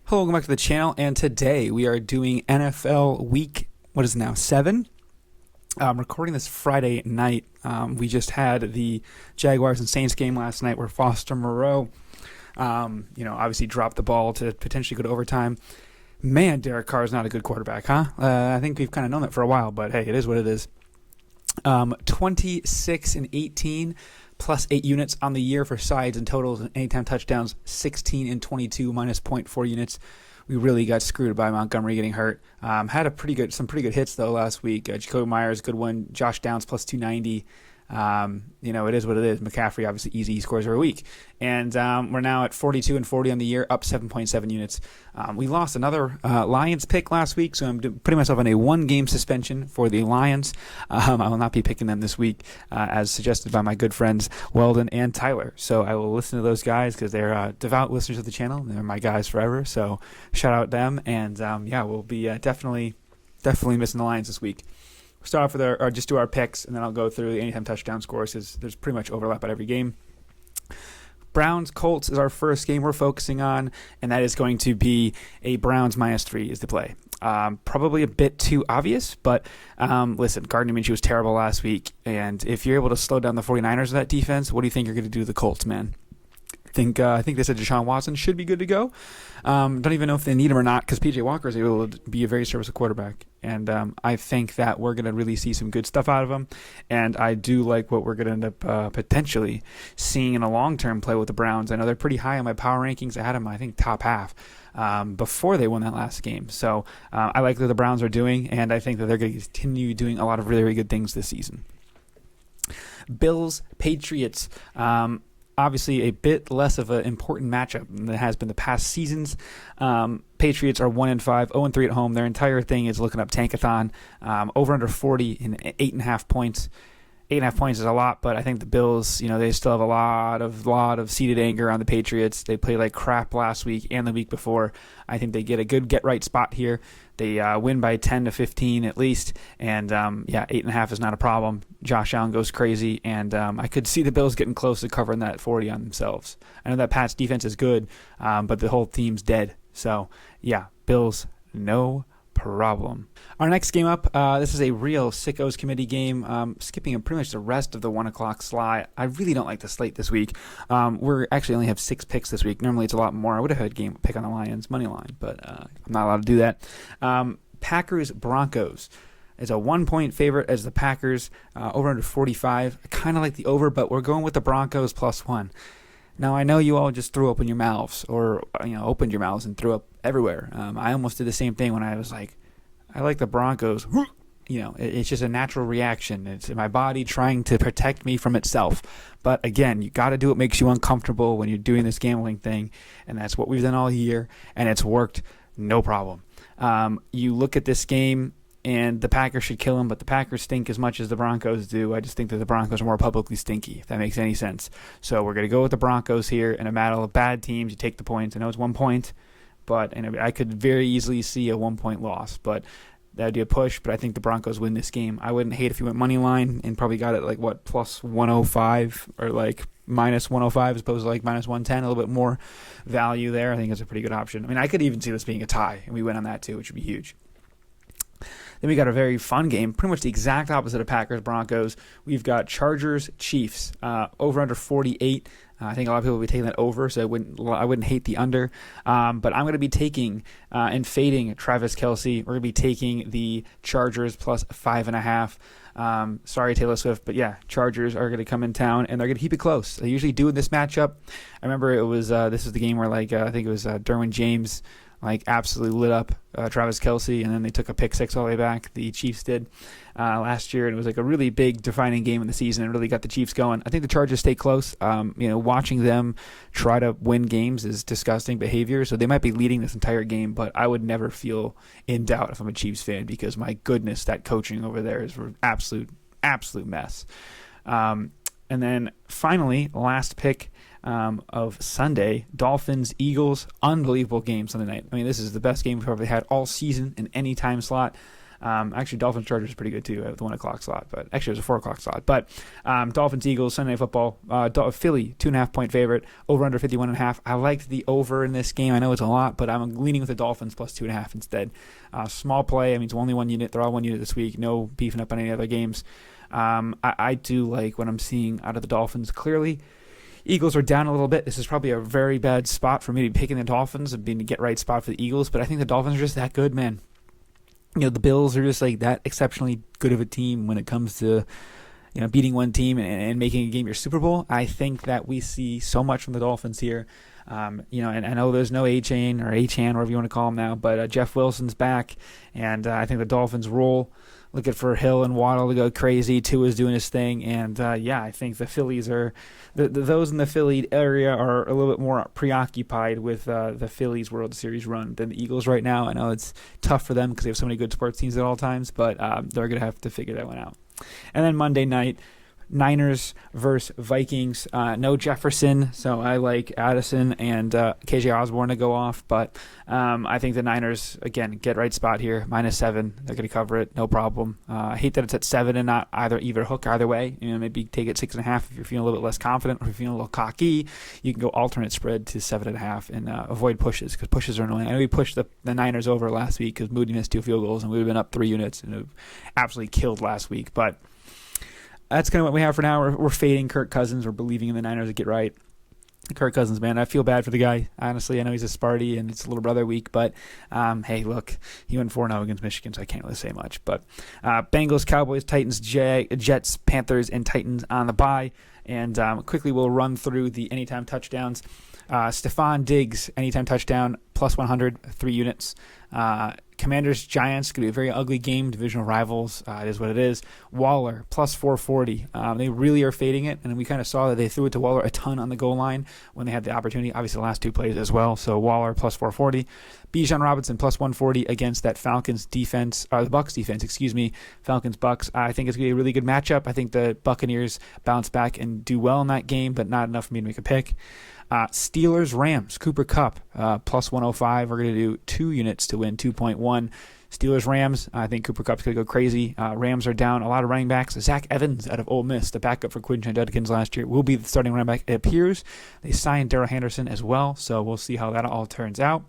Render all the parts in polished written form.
Hello, welcome back to the channel, and today we are doing NFL Week, what is it now, 7? I'm recording this Friday night. We just had the Jaguars and Saints game last night where Foster Moreau, obviously dropped the ball to potentially go to overtime. Man, Derek Carr is not a good quarterback, huh? I think we've kind of known that for a while, but hey, it is what it is. 26 and 18 plus 8 units on the year for sides and totals and anytime touchdowns. 16 and 22 minus 0.4 units. We really got screwed by Montgomery getting hurt. Had some pretty good hits though last week. Jacoby Myers, good one. Josh Downs plus 290. It is what it is. McCaffrey, obviously easy. He scores every week. And we're now at 42 and 40 on the year, up 7.7 units. We lost another Lions pick last week, so I'm putting myself on a one-game suspension for the Lions. I will not be picking them this week, as suggested by my good friends Weldon and Tyler. So I will listen to those guys because they're devout listeners of the channel. They're my guys forever. So shout out them. And we'll be definitely missing the Lions this week. Start off with just do our picks, and then I'll go through the anytime touchdown scores because there's pretty much overlap at every game. Browns-Colts is our first game we're focusing on, and that is going to be a Browns -3 is the play. Probably a bit too obvious, but listen, Gardner Minshew was terrible last week, and if you're able to slow down the 49ers with that defense, what do you think you're going to do to the Colts, man? I think they said Deshaun Watson should be good to go. Don't even know if they need him or not because P.J. Walker is able to be a very serviceable quarterback. And I think that we're going to really see some good stuff out of him. And I do like what we're going to end up potentially seeing in a long-term play with the Browns. I know they're pretty high on my power rankings. I had them, I think, top half before they won that last game. So I like what the Browns are doing, and I think that they're going to continue doing a lot of really, really good things this season. Bills, Patriots. Obviously, a bit less of an important matchup than it has been the past seasons. Patriots are 1-5, 0-3 at home. Their entire thing is looking up tankathon. Over under 40 in 8.5 points. 8.5 points is a lot, but I think the Bills, they still have a lot of seated anger on the Patriots. They played like crap last week and the week before. I think they get a good get-right spot here. They win by 10 to 15 at least, and 8.5 is not a problem. Josh Allen goes crazy, and I could see the Bills getting close to covering that 40 on themselves. I know that Pats defense is good, but the whole team's dead. So, Bills, no problem. Our next game up, this is a real sickos committee game. Skipping pretty much the rest of the 1 o'clock slot. I really don't like the slate this week. We're actually only have 6 picks this week. Normally it's a lot more. I would have had a pick on the Lions money line, but I'm not allowed to do that. Packers Broncos is a 1-point favorite as the Packers, over under 45. I kind of like the over, but we're going with the Broncos +1. Now, I know you all just threw open your mouths or, opened your mouths and threw up everywhere. I almost did the same thing when I was like, I like the Broncos. It's just a natural reaction. It's my body trying to protect me from itself. But again, you got to do what makes you uncomfortable when you're doing this gambling thing. And that's what we've done all year. And it's worked no problem. You look at this game, and the Packers should kill them, but the Packers stink as much as the Broncos do. I just think that the Broncos are more publicly stinky, if that makes any sense. So we're going to go with the Broncos here. In a battle of bad teams, you take the points. I know it's 1 point, but I could very easily see a 1-point loss. But that would be a push, but I think the Broncos win this game. I wouldn't hate if you went money line and probably got it plus 105 or minus 105 as opposed to minus 110, a little bit more value there. I think it's a pretty good option. I mean, I could even see this being a tie, and we win on that too, which would be huge. Then we got a very fun game, pretty much the exact opposite of Packers-Broncos. We've got Chargers-Chiefs, over under 48. I think a lot of people will be taking that over, so I wouldn't hate the under. But I'm going to be taking and fading Travis Kelce. We're going to be taking the Chargers plus 5.5. Sorry, Taylor Swift, but Chargers are going to come in town, and they're going to keep it close. They usually do in this matchup. I remember it was this was the game where I think it was Derwin James absolutely lit up Travis Kelce, and then they took a pick six all the way back. The Chiefs did last year, and it was a really big defining game in the season. It really got the Chiefs going. I think the Chargers stay close. Watching them try to win games is disgusting behavior, so they might be leading this entire game, but I would never feel in doubt if I'm a Chiefs fan because, my goodness, that coaching over there is an absolute mess. And then finally, last pick of Sunday, Dolphins-Eagles, unbelievable game Sunday night. I mean, this is the best game we've probably had all season in any time slot. Actually, Dolphins Chargers is pretty good too at the 1 o'clock slot, but actually it was a 4 o'clock slot. But Dolphins Eagles Sunday Night Football. Philly 2.5 point favorite. Over under 51.5. I liked the over in this game. I know it's a lot, but I'm leaning with the Dolphins plus 2.5 instead. Small play. I mean, it's only one unit. They're all one unit this week. No beefing up on any other games. I do like what I'm seeing out of the Dolphins. Clearly, Eagles are down a little bit. This is probably a very bad spot for me to be picking the Dolphins and being the get-right spot for the Eagles, but I think the Dolphins are just that good, man. The Bills are just like that exceptionally good of a team when it comes to beating one team and making a game your Super Bowl. I think that we see so much from the Dolphins here. And I know there's no A-Chain or A-Chan, whatever you want to call him now, but Jeff Wilson's back, and I think the Dolphins roll. Looking for Hill and Waddle to go crazy. Tua's doing his thing, and I think the Phillies are those in the Philly area are a little bit more preoccupied with the Phillies World Series run than the Eagles right now. I know it's tough for them because they have so many good sports teams at all times, but they're gonna have to figure that one out. And then Monday night, Niners versus Vikings. No Jefferson, so I like Addison and KJ Osborne to go off. But I think the Niners, again, get right spot here. -7. They're going to cover it. No problem. I hate that it's at 7 and not either hook either way. Maybe take it 6.5 if you're feeling a little bit less confident or if you're feeling a little cocky. You can go alternate spread to 7.5 and avoid pushes because pushes are annoying. I know we pushed the Niners over last week because Moody missed 2 field goals and we would have been up 3 units and it would have absolutely killed last week. But that's kind of what we have for now. We're fading Kirk Cousins. We're believing in the Niners to get right. Kirk Cousins, man, I feel bad for the guy. Honestly, I know he's a Sparty and it's a little brother week, but hey, look, he went 4-0 against Michigan, so I can't really say much. But Bengals, Cowboys, Titans, Jets, Panthers, and Titans on the bye. And quickly we'll run through the anytime touchdowns. Stefon Diggs, anytime touchdown, +100, 3 units. Commanders, Giants, going to be a very ugly game, divisional rivals. It is what it is. Waller, +440. They really are fading it, and we kind of saw that they threw it to Waller a ton on the goal line when they had the opportunity. Obviously, the last 2 plays as well. So Waller, +440. Bijan Robinson, +140 against that Falcons defense, or the Bucs defense, Falcons-Bucs. I think it's going to be a really good matchup. I think the Buccaneers bounce back and do well in that game, but not enough for me to make a pick. Steelers, Rams, Cooper Kupp, +105. We're going to do 2 units to win 2.1. Steelers, Rams, I think Cooper Kupp's going to go crazy. Rams are down a lot of running backs. Zach Evans out of Ole Miss, the backup for Quinton Judkins last year, will be the starting running back. It appears they signed Darrell Henderson as well, so we'll see how that all turns out.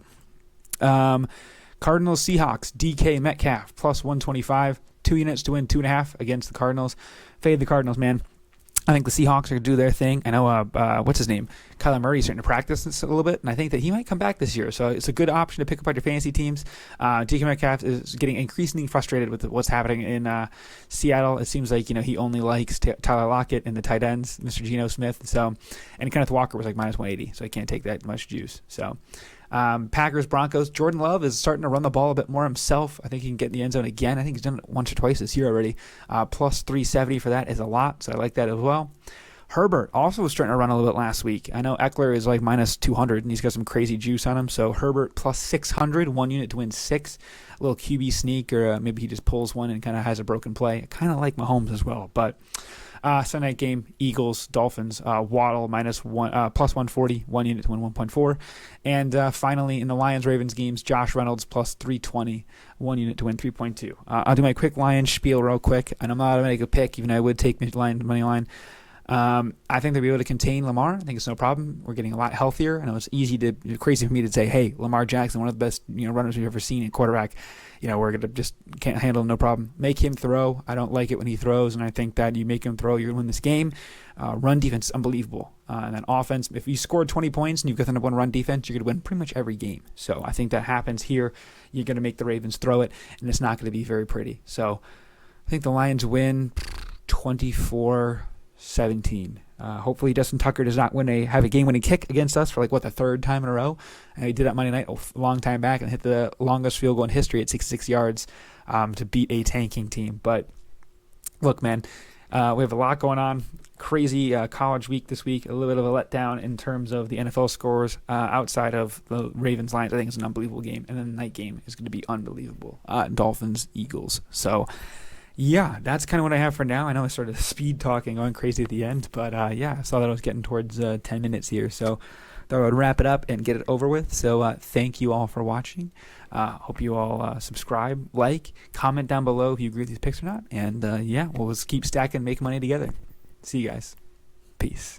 Cardinals, Seahawks, DK Metcalf, +125. 2 units to win 2.5 against the Cardinals. Fade the Cardinals, man. I think the Seahawks are going to do their thing. I know, what's his name? Kyler Murray is starting to practice this a little bit, and I think that he might come back this year. So it's a good option to pick up on your fantasy teams. DK Metcalf is getting increasingly frustrated with what's happening in Seattle. It seems like he only likes Tyler Lockett and the tight ends, Mr. Geno Smith. So, and Kenneth Walker was like -180, so I can't take that much juice. So. Packers, Broncos. Jordan Love is starting to run the ball a bit more himself. I think he can get in the end zone again. I think he's done it once or twice this year already. +370 for that is a lot, so I like that as well. Herbert also was starting to run a little bit last week. I know Eckler is like -200, and he's got some crazy juice on him. So Herbert +600, 1 unit to win 6. A little QB sneak, or maybe he just pulls one and kind of has a broken play. I kind of like Mahomes as well, but... Sunday night game, Eagles, Dolphins, Waddle +140, 1 unit to win 1.4. And finally, in the Lions-Ravens games, Josh Reynolds +320, 1 unit to win 3.2. I'll do my quick Lions spiel real quick, and I'm not going to make a pick, even though I would take money line. I think they'll be able to contain Lamar. I think it's no problem. We're getting a lot healthier. I know it's crazy for me to say, hey, Lamar Jackson, one of the best runners we've ever seen in quarterback. We're going to just can't handle him, no problem. Make him throw. I don't like it when he throws, and I think that you make him throw, you're going to win this game. Run defense, unbelievable. And then offense, if you scored 20 points and you've got the #1 run defense, you're going to win pretty much every game. So I think that happens here. You're going to make the Ravens throw it, and it's not going to be very pretty. So I think the Lions win 24-17. Hopefully Justin Tucker does not have a game-winning kick against us for the 3rd time in a row. And he did that Monday night a long time back and hit the longest field goal in history at 66 yards to beat a tanking team. But look, man, we have a lot going on. Crazy college week this week. A little bit of a letdown in terms of the NFL scores outside of the Ravens-Lions. I think it's an unbelievable game. And then the night game is going to be unbelievable. Dolphins-Eagles. So... yeah, that's kind of what I have for now. I know I started speed talking, going crazy at the end, but I saw that I was getting towards 10 minutes here. So thought I would wrap it up and get it over with. So thank you all for watching. Hope you all subscribe, like, comment down below if you agree with these picks or not. And we'll just keep stacking and make money together. See you guys. Peace.